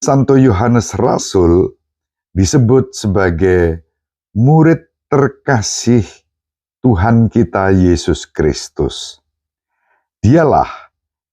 Santo Yohanes Rasul disebut sebagai murid terkasih Tuhan kita Yesus Kristus. Dialah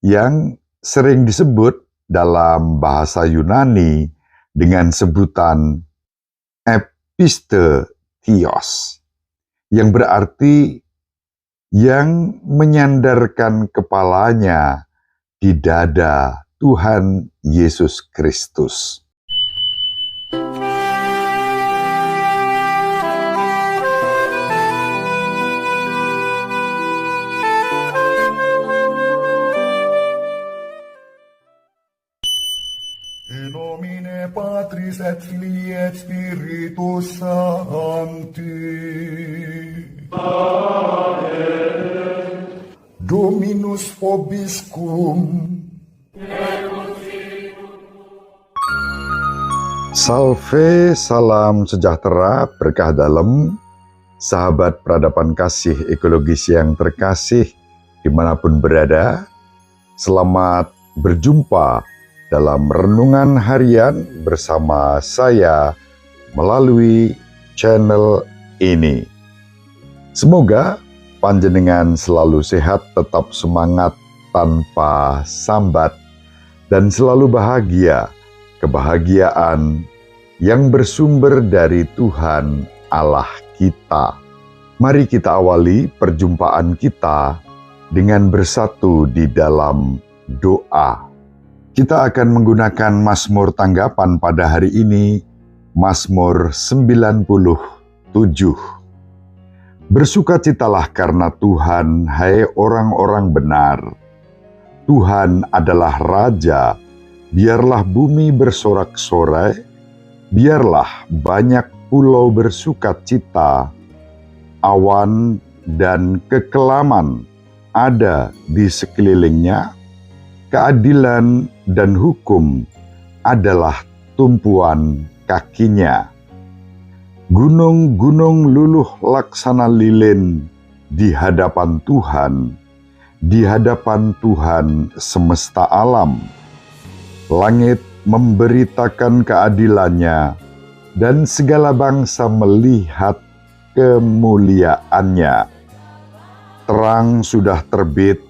yang sering disebut dalam bahasa Yunani dengan sebutan Episthethios, yang berarti yang menyandarkan kepalanya di dada Tuhan Yesus Kristus. In nomine Patris et Filii et Spiritus Sancti. Amen. Dominus vobiscum. Salve, salam sejahtera, berkah dalam, sahabat peradaban kasih ekologis yang terkasih dimanapun berada. Selamat berjumpa dalam renungan harian bersama saya melalui channel ini. Semoga panjenengan selalu sehat, tetap semangat tanpa sambat, dan selalu bahagia. Kebahagiaan yang bersumber dari Tuhan Allah kita. Mari kita awali perjumpaan kita dengan bersatu di dalam doa. Kita akan menggunakan Mazmur tanggapan pada hari ini, Mazmur 97. Bersukacitalah karena Tuhan, hai orang-orang benar. Tuhan adalah Raja. Biarlah bumi bersorak-sorai, biarlah banyak pulau bersukacita, awan dan kekelaman ada di sekelilingnya, keadilan dan hukum adalah tumpuan kakinya. Gunung-gunung luluh laksana lilin di hadapan Tuhan semesta alam. Langit memberitakan keadilannya, dan segala bangsa melihat kemuliaannya. Terang sudah terbit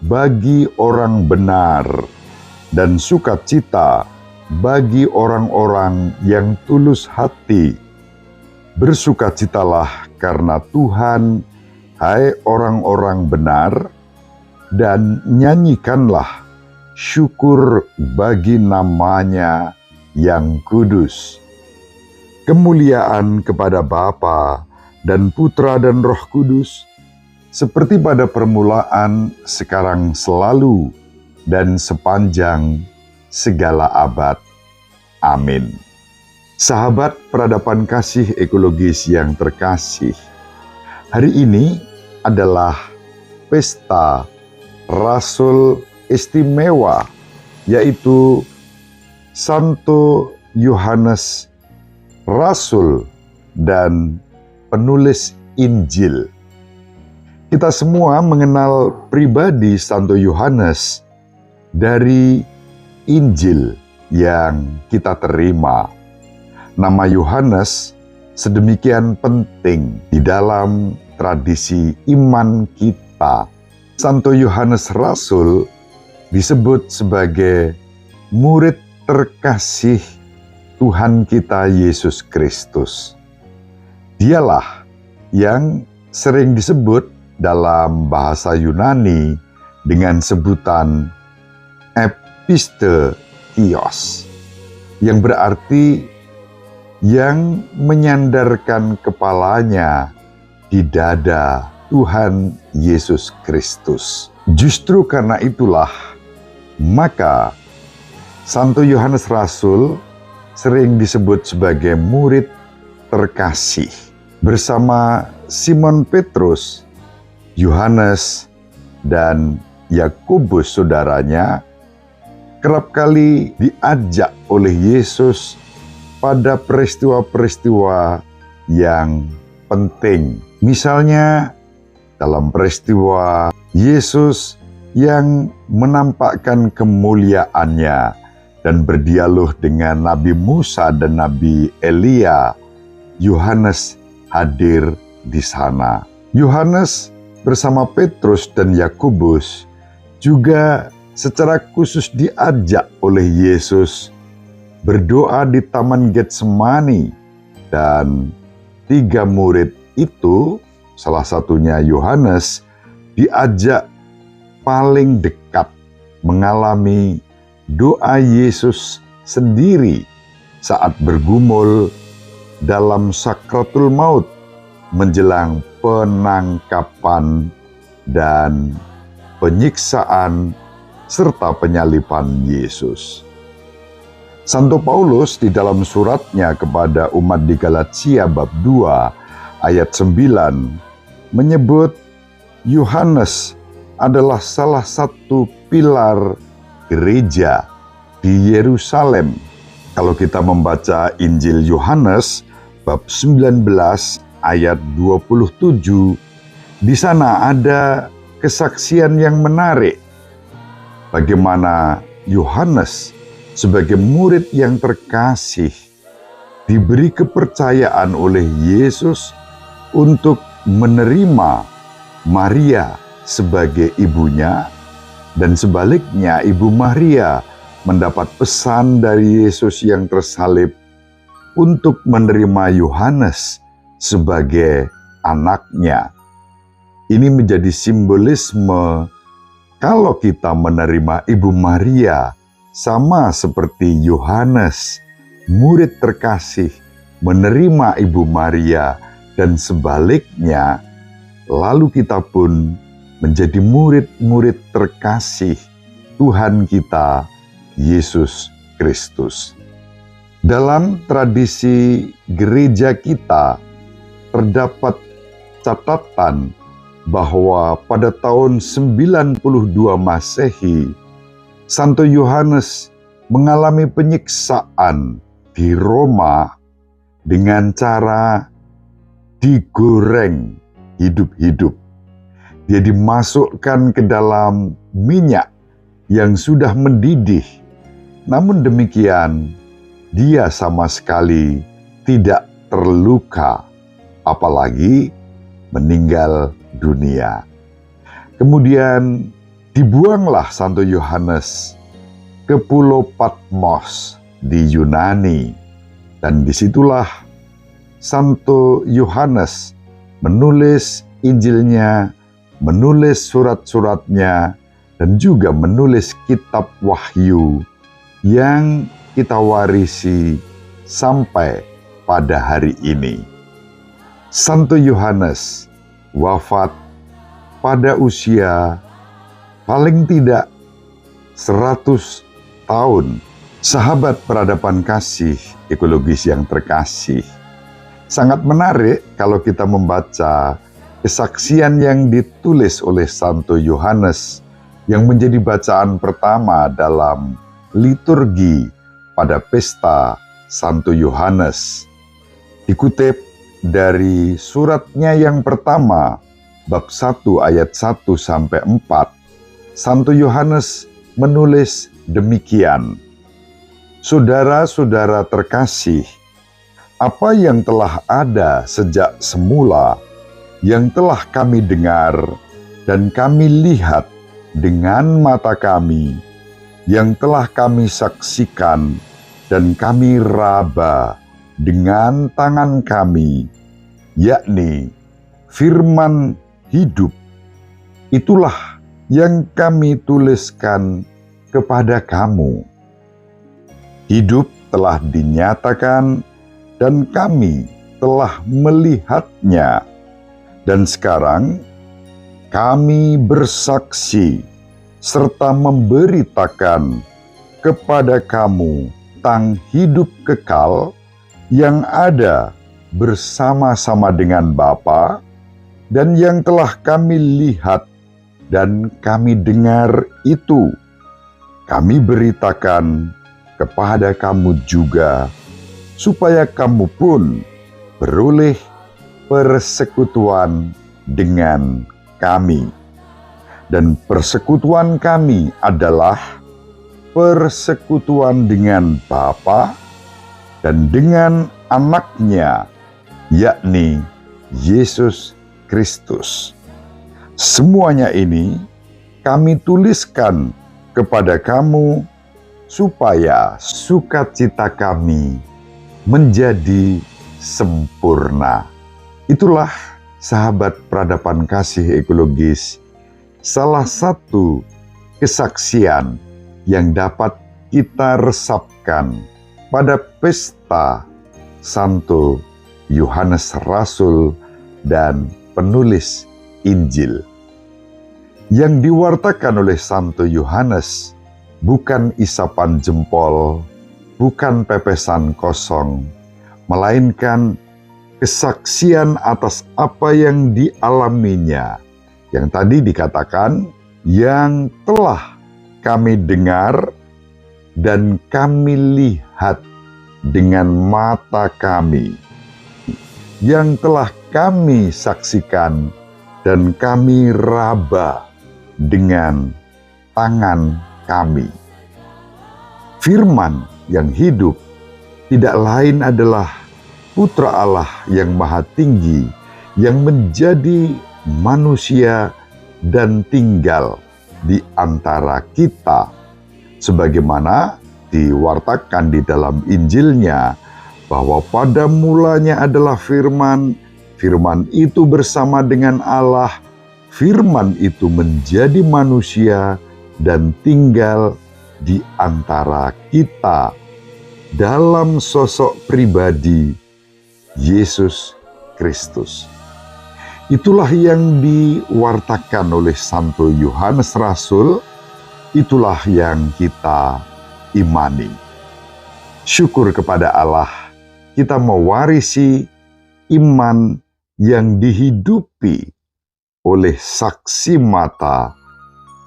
bagi orang benar, dan sukacita bagi orang-orang yang tulus hati. Bersukacitalah karena Tuhan, hai orang-orang benar, dan nyanyikanlah syukur bagi namanya yang kudus. Kemuliaan kepada Bapa dan Putra dan Roh Kudus, seperti pada permulaan, sekarang, selalu, dan sepanjang segala abad. Amin. Sahabat peradaban kasih ekologis yang terkasih, hari ini adalah pesta Rasul istimewa, yaitu Santo Yohanes Rasul dan penulis Injil. Kita semua mengenal pribadi Santo Yohanes dari Injil yang kita terima. Nama Yohanes sedemikian penting di dalam tradisi iman kita. Santo Yohanes Rasul disebut sebagai murid terkasih Tuhan kita Yesus Kristus. Dialah yang sering disebut dalam bahasa Yunani dengan sebutan Episthethios, yang berarti yang menyandarkan kepalanya di dada Tuhan Yesus Kristus. Justru karena itulah, maka Santo Yohanes Rasul sering disebut sebagai murid terkasih. Bersama Simon Petrus, Yohanes, dan Yakobus saudaranya, kerap kali diajak oleh Yesus pada peristiwa-peristiwa yang penting. Misalnya dalam peristiwa Yesus yang menampakkan kemuliaannya dan berdialog dengan Nabi Musa dan Nabi Elia, Yohanes hadir di sana. Yohanes bersama Petrus dan Yakobus juga secara khusus diajak oleh Yesus berdoa di Taman Getsemani, dan 3 murid itu, salah satunya Yohanes, diajak paling dekat mengalami doa Yesus sendiri saat bergumul dalam sakratul maut menjelang penangkapan dan penyiksaan serta penyaliban Yesus. Santo Paulus di dalam suratnya kepada umat di Galatia bab 2 ayat 9 menyebut Yohanes adalah salah satu pilar gereja di Yerusalem. Kalau kita membaca Injil Yohanes bab 19 ayat 27, di sana ada kesaksian yang menarik bagaimana Yohanes sebagai murid yang terkasih diberi kepercayaan oleh Yesus untuk menerima Maria sebagai ibunya, dan sebaliknya Ibu Maria mendapat pesan dari Yesus yang tersalib untuk menerima Yohanes sebagai anaknya. Ini menjadi simbolisme kalau kita menerima Ibu Maria sama seperti Yohanes, murid terkasih, menerima Ibu Maria, dan sebaliknya, lalu kita pun menjadi murid-murid terkasih Tuhan kita, Yesus Kristus. Dalam tradisi gereja kita, terdapat catatan bahwa pada tahun 92 Masehi, Santo Yohanes mengalami penyiksaan di Roma dengan cara digoreng hidup-hidup. Dia dimasukkan ke dalam minyak yang sudah mendidih. Namun demikian, dia sama sekali tidak terluka, apalagi meninggal dunia. Kemudian dibuanglah Santo Yohanes ke Pulau Patmos di Yunani, dan disitulah Santo Yohanes menulis Injilnya, menulis surat-suratnya, dan juga menulis kitab Wahyu yang kita warisi sampai pada hari ini. Santo Yohanes wafat pada usia paling tidak 100 tahun. Sahabat peradaban kasih ekologis yang terkasih, sangat menarik kalau kita membaca kesaksian yang ditulis oleh Santo Yohanes yang menjadi bacaan pertama dalam liturgi pada pesta Santo Yohanes. Dikutip dari suratnya yang pertama, bab 1 ayat 1 sampai 4, Santo Yohanes menulis demikian. Saudara-saudara terkasih, apa yang telah ada sejak semula, yang telah kami dengar dan kami lihat dengan mata kami, yang telah kami saksikan dan kami raba dengan tangan kami, yakni firman hidup, itulah yang kami tuliskan kepada kamu. Hidup telah dinyatakan dan kami telah melihatnya. Dan sekarang kami bersaksi serta memberitakan kepada kamu tentang hidup kekal yang ada bersama-sama dengan Bapa dan yang telah kami lihat dan kami dengar itu, kami beritakan kepada kamu juga, supaya kamu pun beroleh persekutuan dengan kami. Dan persekutuan kami adalah persekutuan dengan Bapa dan dengan anaknya, yakni Yesus Kristus. Semuanya ini kami tuliskan kepada kamu supaya sukacita kami menjadi sempurna. Itulah, sahabat peradaban kasih ekologis, salah satu kesaksian yang dapat kita resapkan pada pesta Santo Yohanes Rasul dan penulis Injil. Yang diwartakan oleh Santo Yohanes bukan isapan jempol, bukan pepesan kosong, melainkan kesaksian atas apa yang dialaminya, yang tadi dikatakan, yang telah kami dengar dan kami lihat dengan mata kami, yang telah kami saksikan dan kami raba dengan tangan kami. Firman yang hidup tidak lain adalah Putra Allah yang Maha Tinggi, yang menjadi manusia dan tinggal di antara kita, sebagaimana diwartakan di dalam Injilnya, bahwa pada mulanya adalah Firman, Firman itu bersama dengan Allah, Firman itu menjadi manusia dan tinggal di antara kita dalam sosok pribadi Yesus Kristus. Itulah yang diwartakan oleh Santo Yohanes Rasul, itulah yang kita imani. Syukur kepada Allah, kita mewarisi iman yang dihidupi oleh saksi mata,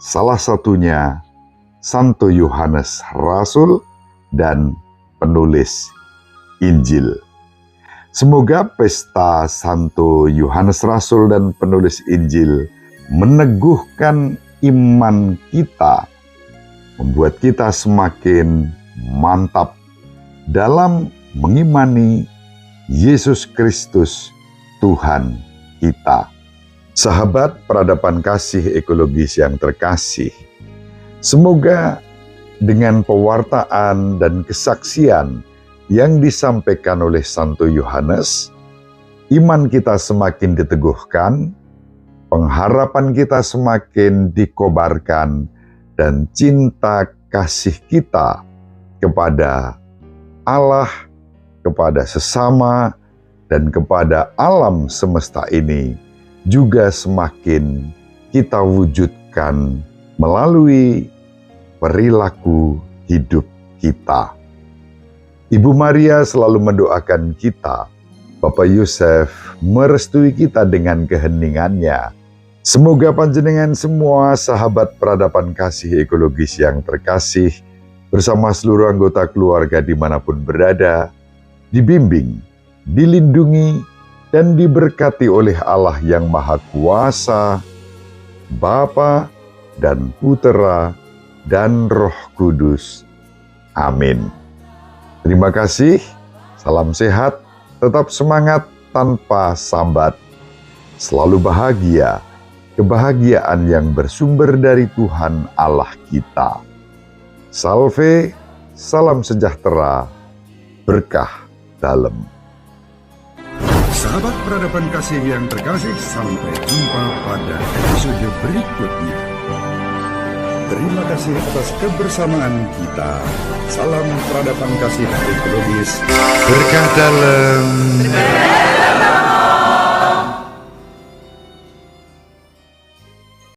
salah satunya Santo Yohanes Rasul dan penulis Injil. Semoga pesta Santo Yohanes Rasul dan penulis Injil meneguhkan iman kita, membuat kita semakin mantap dalam mengimani Yesus Kristus, Tuhan kita. Sahabat peradaban kasih ekologis yang terkasih, semoga dengan pewartaan dan kesaksian yang disampaikan oleh Santo Yohanes, iman kita semakin diteguhkan, pengharapan kita semakin dikobarkan, dan cinta kasih kita kepada Allah, kepada sesama, dan kepada alam semesta ini juga semakin kita wujudkan melalui perilaku hidup kita. Ibu Maria selalu mendoakan kita, Bapak Yosef merestui kita dengan keheningannya. Semoga panjenengan semua sahabat peradaban kasih ekologis yang terkasih, bersama seluruh anggota keluarga dimanapun berada, dibimbing, dilindungi, dan diberkati oleh Allah yang Maha Kuasa, Bapa dan Putera dan Roh Kudus. Amin. Terima kasih, salam sehat, tetap semangat tanpa sambat. Selalu bahagia, kebahagiaan yang bersumber dari Tuhan Allah kita. Salve, salam sejahtera, berkah dalam. Sahabat peradaban kasih yang terkasih, sampai jumpa pada episode berikutnya. Terima kasih atas kebersamaan kita. Salam peradaban kasih ekologis. Berkah dalam.